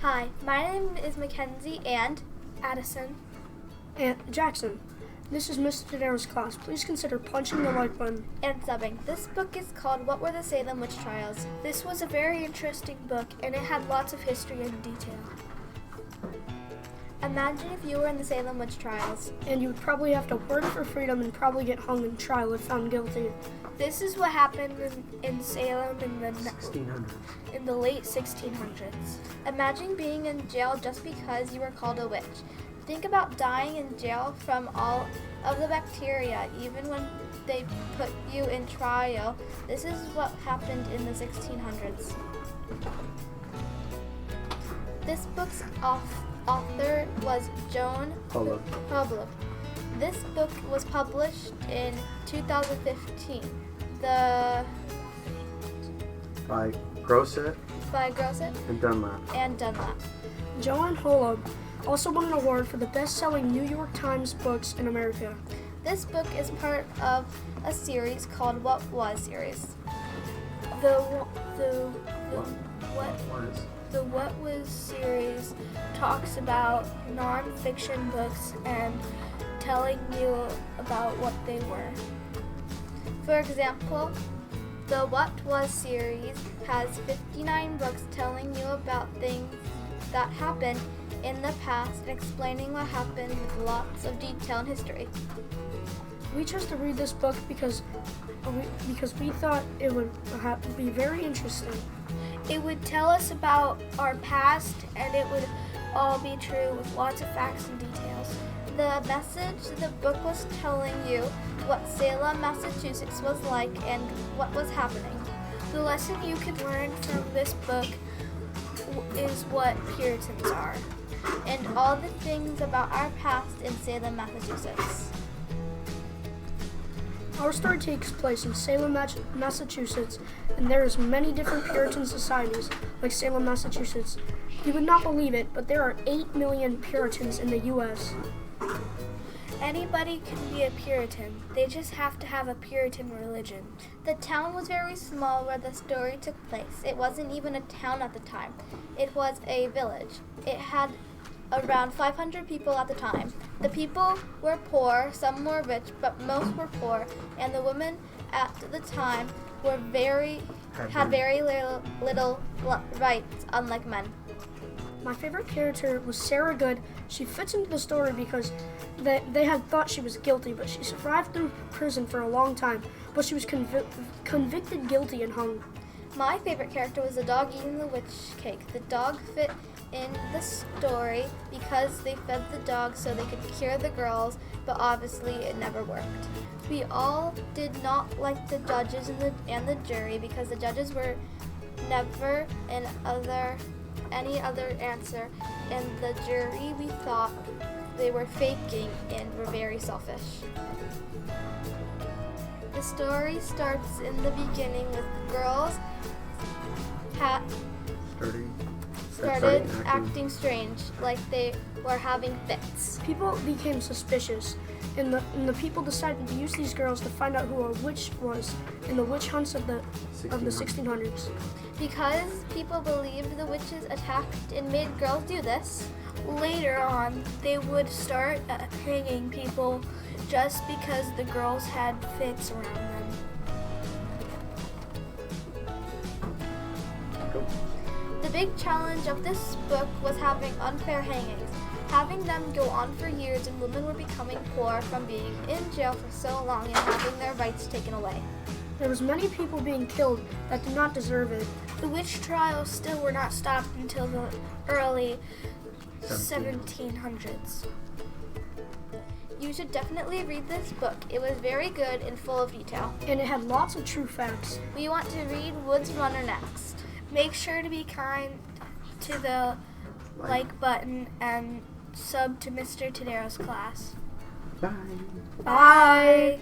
Hi, my name is Mackenzie and Addison. And Jackson. This is Mr. Tadero's class. Please consider punching the like button. and subbing. This book is called What Were the Salem Witch Trials? This was a very interesting book, and it had lots of history and detail. Imagine if you were in the Salem Witch Trials. And you would probably have to work for freedom and probably get hung in trial if found guilty. This is what happened in Salem In the late 1600s. Imagine being in jail just because you were called a witch. Think about dying in jail from all of the bacteria, even when they put you in trial. This is what happened in the 1600s. This book's author was Joan Hublot. This book was published in 2015. By Grosset and Dunlap. Joan Hublot also won an award for the best-selling New York Times books in America. This book is part of a series called What Was series. The What Was series talks about non-fiction books and telling you about what they were. For example, the What Was series has 59 books telling you about things that happened in the past and explaining what happened with lots of detail and history. We chose to read this book because we thought it would be very interesting. It would tell us about our past, and it would all be true with lots of facts and details. The message the book was telling you what Salem, Massachusetts was like and what was happening. The lesson you could learn from this book is what Puritans are, and all the things about our past in Salem, Massachusetts. Our story takes place in Salem, Massachusetts, and there is many different Puritan societies like Salem, Massachusetts. You would not believe it, but there are 8 million Puritans in the U.S. Anybody can be a Puritan. They just have to have a Puritan religion. The town was very small where the story took place. It wasn't even a town at the time. It was a village. It had around 500 people at the time. The people were poor, some were rich, but most were poor, and the women at the time had very little rights, unlike men. My favorite character was Sarah Good. She fits into the story because they had thought she was guilty, but she survived through prison for a long time, but she was convicted guilty and hung. My favorite character was the dog eating the witch cake. The dog fit in the story because they fed the dog so they could cure the girls, but obviously it never worked. We all did not like the judges and the jury because the judges were never any other answer, and the jury, we thought they were faking and were very selfish. The story starts in the beginning with the girls started acting strange, like they were having fits. People became suspicious, and the people decided to use these girls to find out who a witch was in the witch hunts of the 1600s. Because people believed the witches attacked and made girls do this. Later on, they would start hanging people just because the girls had fits around them. The big challenge of this book was having unfair hangings, having them go on for years, and women were becoming poor from being in jail for so long and having their rights taken away. There was many people being killed that did not deserve it. The witch trials still were not stopped until the early 1700s. You should definitely read this book. It was very good and full of detail. And it had lots of true facts. We want to read Woods Runner next. Make sure to be kind to the like button and sub to Mr. Tadero's class. Bye. Bye.